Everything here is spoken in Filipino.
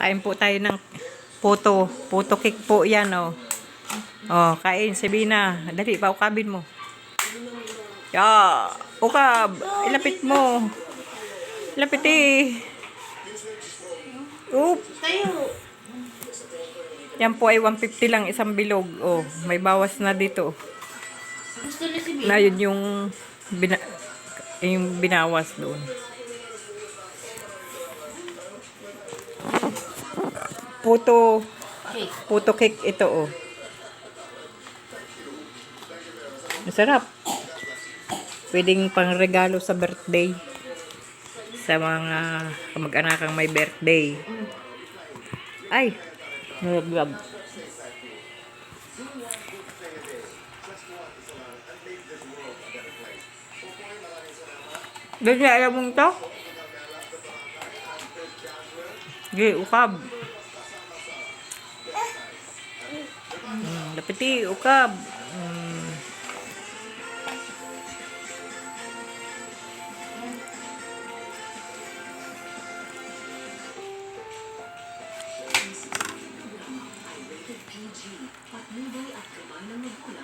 Kain po tayo ng puto. Puto cake po yan, oh. Oh, kain, Sabina. Dali, paukabin mo. Ya, ukab. Ilapit mo. Ilapit eh. Oop. Yan po ay 150 lang isang bilog. Oh, may bawas na dito. Na yun yung binawas doon. Puto cake ito, oh. Masarap. Pwedeng pang regalo sa birthday. Sa mga kamag-anakang may birthday. Ay, nalaglag. Doon niya alam mong to? Sige, ukab. Lapiti, ukab. PG, patnubay at kaman ng magulang.